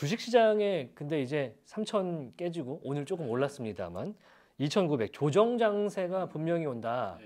주식시장에 근데 이제 3,000 깨지고 오늘 조금 올랐습니다만 2,900 조정 장세가 분명히 온다.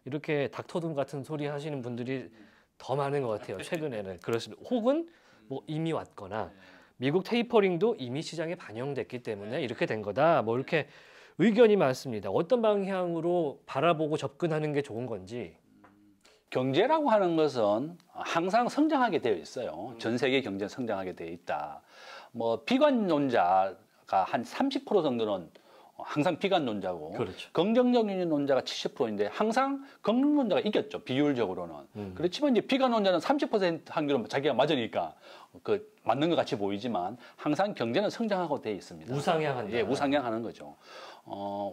이렇게 닥터둠 같은 소리 하시는 분들이 더 많은 것 같아요. 최근에는 그렇습니다. 혹은 뭐 이미 왔거나 미국 테이퍼링도 이미 시장에 반영됐기 때문에 이렇게 된 거다. 뭐 이렇게 의견이 많습니다. 어떤 방향으로 바라보고 접근하는 게 좋은 건지. 경제라고 하는 것은 항상 성장하게 되어 있어요. 전 세계 경제는 성장하게 되어 있다. 뭐 비관론자가 한 30% 정도는 항상 비관론자고, 그렇죠. 긍정적인 논자가 70%인데 항상 긍정론자가 이겼죠, 비율적으로는. 그렇지만 이제 비관론자는 30% 확률로 자기가 맞으니까 그 맞는 것 같이 보이지만 항상 경제는 성장하고 되어 있습니다. 우상향한다. 예, 우상향하는 거죠.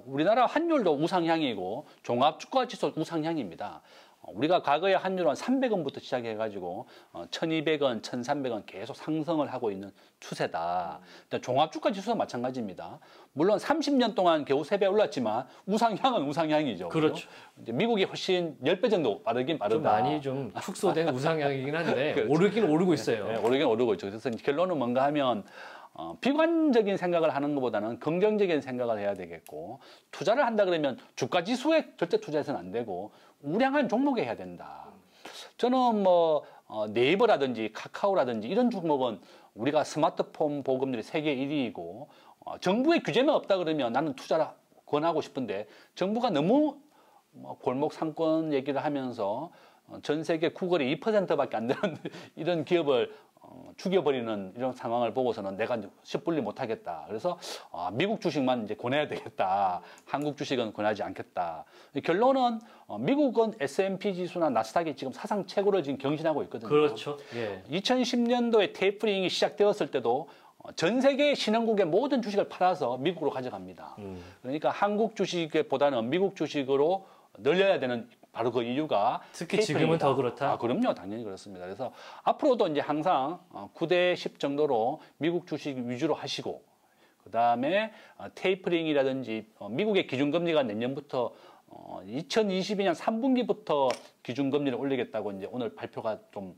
우리나라 환율도 우상향이고 종합주가지수 우상향입니다. 우리가 과거에 환율은 300원부터 시작해가지고 1200원, 1300원 계속 상승을 하고 있는 추세다. 종합주가지수도 마찬가지입니다. 물론 30년 동안 겨우 3배 올랐지만 우상향은 우상향이죠. 그렇죠. 이제 미국이 훨씬 10배 정도 빠르긴 빠르다. 좀 많이 좀 축소된 우상향이긴 한데 그렇죠. 오르긴 오르고 있어요. 네, 오르긴 오르고 있죠. 그래서 결론은 뭔가 하면 비관적인 생각을 하는 것보다는 긍정적인 생각을 해야 되겠고, 투자를 한다 그러면 주가 지수에 절대 투자해서는 안 되고 우량한 종목에 해야 된다. 저는 뭐 네이버라든지 카카오라든지 이런 종목은 우리가 스마트폰 보급률이 세계 1위이고 정부의 규제만 없다 그러면 나는 투자를 권하고 싶은데, 정부가 너무 골목 상권 얘기를 하면서 전 세계 구글이 2%밖에 안 되는 이런 기업을 죽여버리는 이런 상황을 보고서는 내가 섣불리 못하겠다. 그래서 미국 주식만 이제 권해야 되겠다. 한국 주식은 권하지 않겠다. 결론은 미국은 S&P 지수나 나스닥이 지금 사상 최고를 지금 경신하고 있거든요. 그렇죠. 예. 2010년도에 테이퍼링이 시작되었을 때도 전 세계 신흥국의 모든 주식을 팔아서 미국으로 가져갑니다. 그러니까 한국 주식보다는 미국 주식으로 늘려야 되는 바로 그 이유가 특히 지금은 더 그렇다? 그럼요. 당연히 그렇습니다. 그래서 앞으로도 이제 항상 9대 10 정도로 미국 주식 위주로 하시고, 그 다음에 테이퍼링이라든지 미국의 기준금리가 내년부터 2022년 3분기부터 기준금리를 올리겠다고 이제 오늘 발표가 좀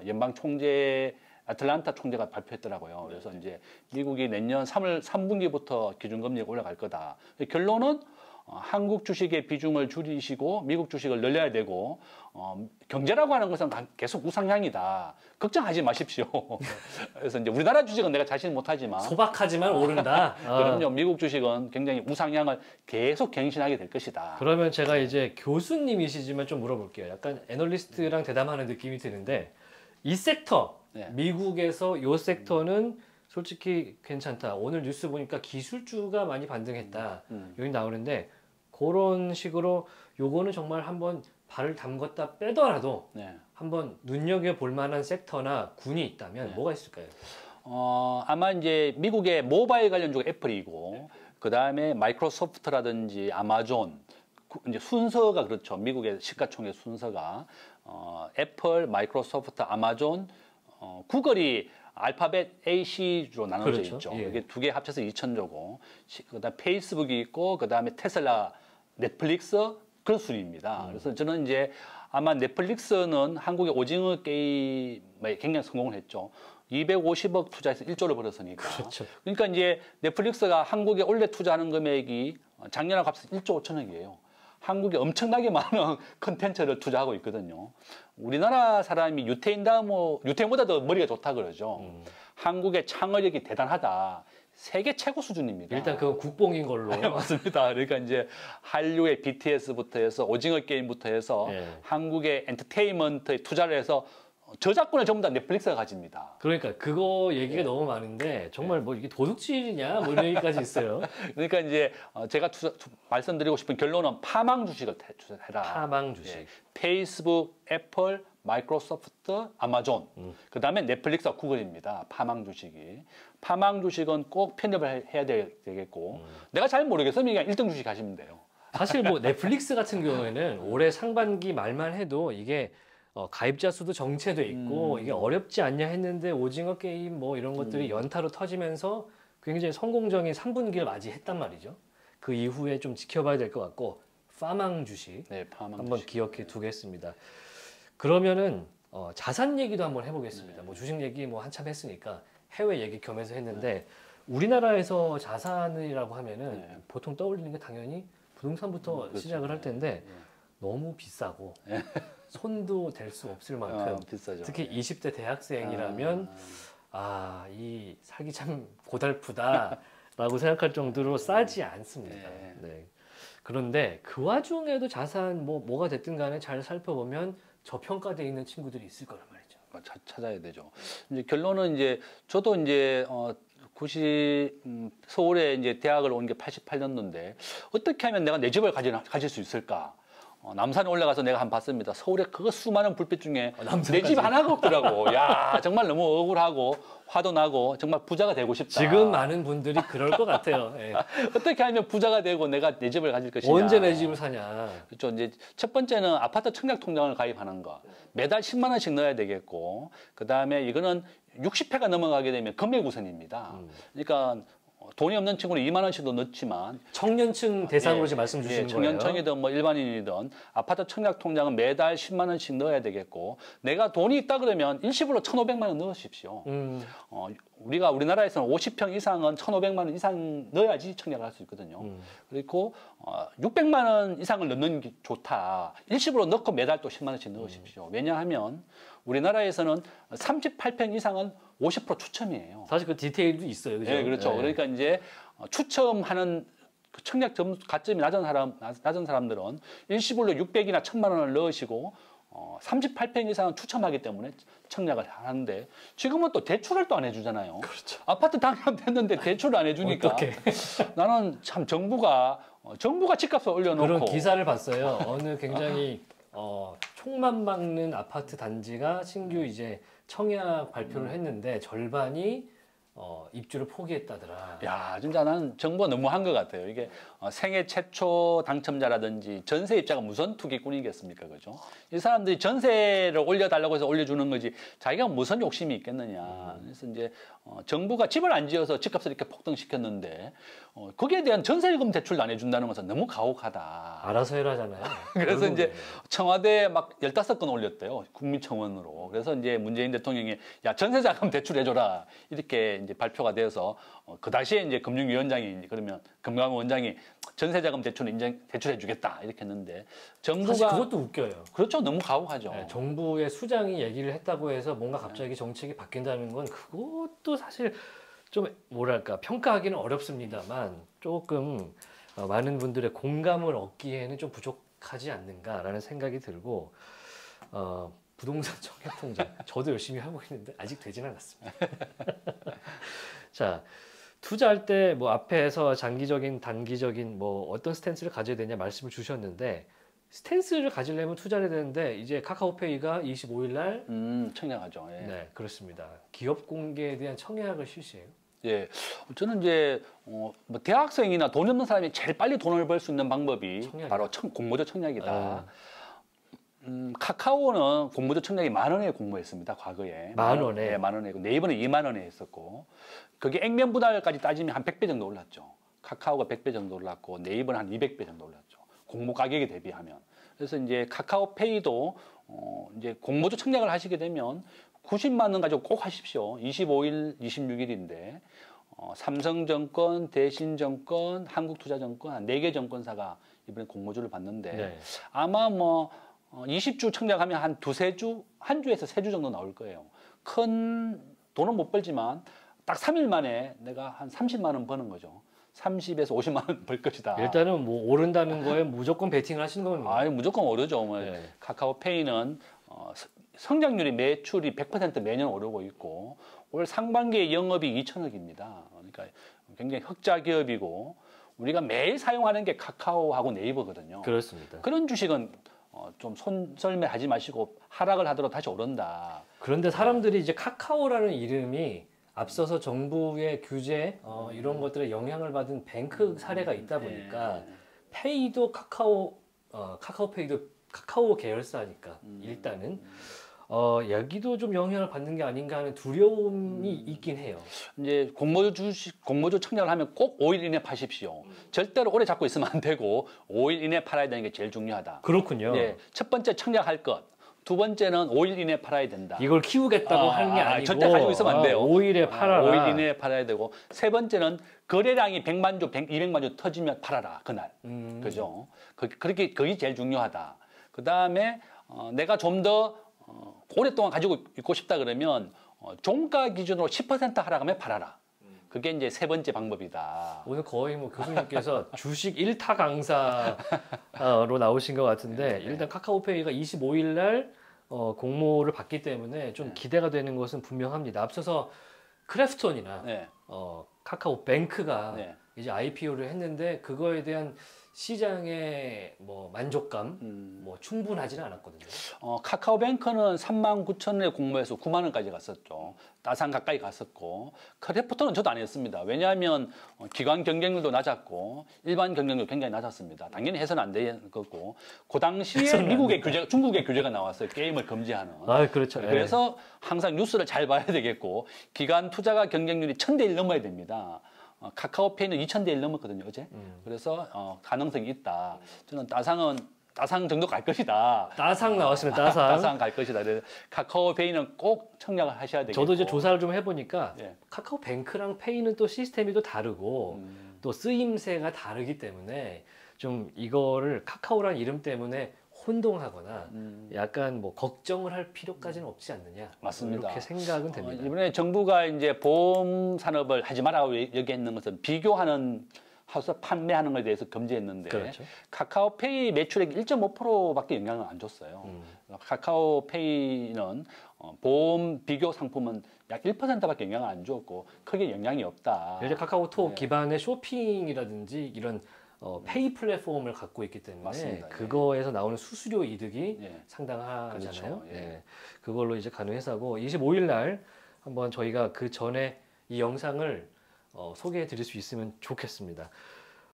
연방총재 애틀란타 총재가 발표했더라고요. 그래서 이제 미국이 내년 3분기부터 기준금리가 올라갈 거다. 결론은 한국 주식의 비중을 줄이시고 미국 주식을 늘려야 되고, 경제라고 하는 것은 계속 우상향이다. 걱정하지 마십시오. 그래서 이제 우리나라 주식은 내가 자신 못하지만 소박하지만 오른다. 그럼요. 미국 주식은 굉장히 우상향을 계속 갱신하게 될 것이다. 그러면 제가 이제 교수님이시지만 좀 물어볼게요. 약간 애널리스트랑 대담하는 느낌이 드는데, 이 섹터, 네. 미국에서 이 섹터는 솔직히 괜찮다. 오늘 뉴스 보니까 기술주가 많이 반등했다. 여기 나오는데, 그런 식으로 요거는 정말 한번 발을 담궜다 빼더라도 네. 한번 눈여겨볼 만한 섹터나 군이 있다면 뭐가 있을까요? 아마 이제 미국의 모바일 관련 주가 애플이고, 그 다음에 마이크로소프트라든지 아마존, 이제 순서가 그렇죠. 미국의 시가총액 순서가 애플, 마이크로소프트, 아마존, 구글이 알파벳 AC로 나눠져 그렇죠. 있죠. 예. 이게 두 개 합쳐서 2,000조고, 그다음 페이스북이 있고, 그다음에 테슬라, 넷플릭스 그런 순위입니다. 그래서 저는 이제 아마 넷플릭스는 한국의 오징어 게임에 굉장히 성공을 했죠. 250억 투자해서 1조를 벌었으니까. 그렇죠. 그러니까 이제 넷플릭스가 한국에 올해 투자하는 금액이 작년하고 합쳐서 1조 5천억이에요. 한국에 엄청나게 많은 컨텐츠를 투자하고 있거든요. 우리나라 사람이 유태인보다 더 머리가 좋다 그러죠. 한국의 창의력이 대단하다. 세계 최고 수준입니다. 일단 그건 국뽕인 걸로. 네, 맞습니다. 그러니까 이제 한류의 BTS부터 해서 오징어 게임부터 해서 한국의 엔터테인먼트에 투자를 해서 저작권을 전부 다 넷플릭스가 가집니다. 그러니까 그거 얘기가 너무 많은데 정말 뭐 이게 도둑질이냐 뭐 이런 얘기까지 있어요. 그러니까 이제 제가 말씀드리고 싶은 결론은 파망 주식을 투자해라. 파망 주식. 페이스북, 애플, 마이크로소프트, 아마존, 그 다음에 넷플릭스와 구글입니다. 파망 주식이. 파망 주식은 꼭 편입을 해야 되겠고, 내가 잘 모르겠으면 그냥 1등 주식 하시면 돼요. 사실 뭐 넷플릭스 같은 경우에는 올해 상반기 말만 해도 이게 가입자 수도 정체돼 있고 이게 어렵지 않냐 했는데 오징어 게임 뭐 이런 것들이 연타로 터지면서 굉장히 성공적인 3분기를 맞이했단 말이죠. 그 이후에 좀 지켜봐야 될 것 같고, 파망 주식 한번 기억해 두겠습니다. 그러면은 자산 얘기도 한번 해보겠습니다. 뭐 주식 얘기 뭐 한참 했으니까 해외 얘기 겸해서 했는데 우리나라에서 자산이라고 하면은 네. 보통 떠올리는 게 당연히 부동산부터 그렇죠. 시작을 할 텐데 네. 너무 비싸고 손도 댈 수 없을 만큼 비싸죠. 특히 네. 20대 대학생이라면 이 살기 참 고달프다라고 생각할 정도로 싸지 않습니다. 네. 네. 그런데 그 와중에도 자산 뭐가 됐든 간에 잘 살펴보면 저평가되어 있는 친구들이 있을 거란 말이죠. 찾아야 되죠. 이제 결론은 이제 저도 이제 서울에 이제 대학을 온 게 88년도인데 어떻게 하면 내가 내 집을 가질 수 있을까? 남산에 올라가서 내가 한번 봤습니다. 서울에 그 수많은 불빛 중에 내 집 하나가 없더라고. 야, 정말 너무 억울하고 화도 나고 정말 부자가 되고 싶다. 지금 많은 분들이 그럴 것 같아요. 예. 어떻게 하면 부자가 되고 내가 내 집을 가질 것이냐. 언제 내 집을 사냐. 그렇죠. 이제 첫 번째는 아파트 청약 통장을 가입하는 거. 매달 10만 원씩 넣어야 되겠고, 그 다음에 이거는 60회가 넘어가게 되면 금액 우선입니다. 그러니까 돈이 없는 친구는 2만 원씩도 넣지만 청년층 대상으로 지금 말씀 주시는 거예요. 청년층이든 뭐 일반인이든 아파트 청약 통장은 매달 10만 원씩 넣어야 되겠고, 내가 돈이 있다 그러면 일시불로 1,500만 원 넣으십시오. 우리나라에서는 50평 이상은 1,500만 원 이상 넣어야지 청약을 할 수 있거든요. 그리고 600만 원 이상을 넣는 게 좋다. 일시불로 넣고 매달 또 10만 원씩 넣으십시오. 왜냐하면 우리나라에서는 38평 이상은 50% 추첨이에요. 사실 그 디테일도 있어요. 그죠? 네, 그렇죠. 네. 그러니까 이제 추첨하는 그 청약 가점이 낮은 사람들은 일시불로 600이나 1,000만 원을 넣으시고 38평 이상은 추첨하기 때문에 청약을 하는데 지금은 또 대출을 또 안 해주잖아요. 그렇죠. 아파트 당첨됐는데 대출을 안 해주니까 어떡해. 나는 참 정부가 집값을 올려놓고 그런 기사를 봤어요. 어느 굉장히 총만 막는 아파트 단지가 신규 이제 청약 발표를 했는데 절반이 입주를 포기했다더라. 야, 진짜 나는 정부가 너무한 것 같아요. 이게 생애 최초 당첨자라든지 전세 입자가 무슨 투기꾼이겠습니까, 그죠? 이 사람들이 전세를 올려달라고 해서 올려주는 거지 자기가 무슨 욕심이 있겠느냐. 그래서 이제 정부가 집을 안 지어서 집값을 이렇게 폭등시켰는데 거기에 대한 전세금 대출도 안 해준다는 것은 너무 가혹하다. 알아서 해라잖아요. 그래서 이제 결국에. 청와대에 막 15건 올렸대요. 국민청원으로. 그래서 이제 문재인 대통령이 야, 전세자금 대출해줘라. 이렇게 이제 발표가 돼서 그 당시에 이제 금융위원장이 그러면 금감원장이 전세자금 대출해주겠다. 이렇게 했는데 정부가. 사실 그것도 웃겨요. 그렇죠. 너무 가혹하죠. 네, 정부의 수장이 얘기를 했다고 해서 뭔가 갑자기 정책이 바뀐다는 건 그것도 사실 좀 뭐랄까 평가하기는 어렵습니다만 조금 많은 분들의 공감을 얻기에는 좀 부족하지 않는가라는 생각이 들고 부동산 청약통장 저도 열심히 하고 있는데 아직 되진 않았습니다. 자, 투자할 때 뭐 앞에서 장기적인 단기적인 뭐 어떤 스탠스를 가져야 되냐 말씀을 주셨는데 스탠스를 가지려면 투자를 해야 되는데 이제 카카오페이가 25일 날 청약하죠. 예. 네, 그렇습니다. 기업 공개에 대한 청약을 실시해요. 예, 저는 이제 뭐 대학생이나 돈 없는 사람이 제일 빨리 돈을 벌 수 있는 방법이 청약이다. 바로 공모전 청약이다. 카카오는 공모전 청약이 10,000원에 공모했습니다. 과거에. 10,000원에? 네, 10,000원에. 네이버는 20,000원에 했었고 그게 액면 분할까지 따지면 한 100배 정도 올랐죠. 카카오가 100배 정도 올랐고 네이버는 한 200배 정도 올랐죠. 공모 가격에 대비하면. 그래서 이제 카카오페이도 이제 공모전 청약을 하시게 되면 90만 원 가지고 꼭 하십시오. 25일, 26일인데 삼성증권, 대신증권, 한국투자증권 한 4개 증권사가 이번에 공모주를 받는데 네. 아마 뭐 20주 청약하면 한 두세 주, 한 주에서 3주 정도 나올 거예요. 큰 돈은 못 벌지만 딱 3일 만에 내가 한 30만 원 버는 거죠. 30에서 50만 원 벌 것이다. 일단은 뭐 오른다는 거에 무조건 베팅을 하시는 겁니다. 아, 무조건 오르죠. 뭐 네. 카카오페이는 성장률이 매출이 100% 매년 오르고 있고 올 상반기에 영업이 2천억입니다. 그러니까 굉장히 흑자 기업이고 우리가 매일 사용하는 게 카카오하고 네이버거든요. 그렇습니다. 그런 주식은 좀 손썰매하지 마시고 하락을 하더라도 다시 오른다. 그런데 사람들이 이제 카카오라는 이름이 앞서서 정부의 규제 이런 것들에 영향을 받은 뱅크 사례가 있다 보니까 페이도 카카오페이도 카카오 계열사니까 일단은 여기도 좀 영향을 받는 게 아닌가 하는 두려움이 있긴 해요. 이제 공모주 청약을 하면 꼭 5일 이내 파십시오. 절대로 오래 잡고 있으면 안 되고 5일 이내 팔아야 되는 게 제일 중요하다. 그렇군요. 네, 첫 번째 청약할 것. 두 번째는 5일 이내에 팔아야 된다. 이걸 키우겠다고 하는 게 아니고 절대 가지고 있으면 안 돼요. 5일에 팔아라. 5일 이내에 팔아야 되고 세 번째는 거래량이 100만 주, 200만 주 터지면 팔아라 그날. 그죠? 그렇게 그게 제일 중요하다. 그 다음에 내가 좀 더 오랫동안 가지고 있고 싶다 그러면 종가 기준으로 10% 하락하면 팔아라. 그게 이제 세 번째 방법이다. 오늘 거의 뭐 교수님께서 주식 1타 강사로 나오신 것 같은데 일단 카카오페이가 25일 날 공모를 받기 때문에 좀 기대가 되는 것은 분명합니다. 앞서서 크래프톤이나 네. 카카오뱅크가 네. 이제 IPO를 했는데 그거에 대한 시장의 뭐 만족감 뭐 충분하지는 않았거든요. 카카오뱅크는 39,000원에 공모해서 9만 원까지 갔었죠. 따상 가까이 갔었고 크래프톤은 저도 안 했습니다. 왜냐하면 기관 경쟁률도 낮았고 일반 경쟁률도 굉장히 낮았습니다. 당연히 해서는 안 되겠고 그 당시에 미국의 규제, 중국의 규제가 나왔어요. 게임을 금지하는. 그렇죠. 그래서 항상 뉴스를 잘 봐야 되겠고 기관 투자가 경쟁률이 1000대 1 넘어야 됩니다. 카카오페이는 2000대 1 넘었거든요, 어제. 그래서 가능성이 있다. 저는 따상 정도 갈 것이다. 따상 나왔으면 따상. 따상 갈 것이다. 그래서 카카오페이는 꼭 청약을 하셔야 되겠고. 저도 이제 조사를 좀 해보니까 예. 카카오뱅크랑 페이는 또 시스템이 또 다르고 또 쓰임새가 다르기 때문에 좀 이거를 카카오라는 이름 때문에 혼동하거나 약간 뭐 걱정을 할 필요까지는 없지 않느냐. 맞습니다. 이렇게 생각은 됩니다. 이번에 정부가 이제 보험 산업을 하지 말라고 얘기했는 것은 비교하는 하서 판매하는 것에 대해서 금지했는데 그렇죠. 카카오페이 매출액 1.5%밖에 영향을 안 줬어요. 카카오페이는 보험 비교 상품은 약 1%밖에 영향을 안 줬고 크게 영향이 없다. 예를 들어 카카오톡 기반의 쇼핑이라든지 이런 페이 플랫폼을 갖고 있기 때문에 맞습니다. 그거에서 나오는 수수료 이득이 예. 상당하잖아요. 그렇죠. 예. 예. 그걸로 이제 가는 회사고 25일 날 한번 저희가 그 전에 이 영상을 소개해 드릴 수 있으면 좋겠습니다.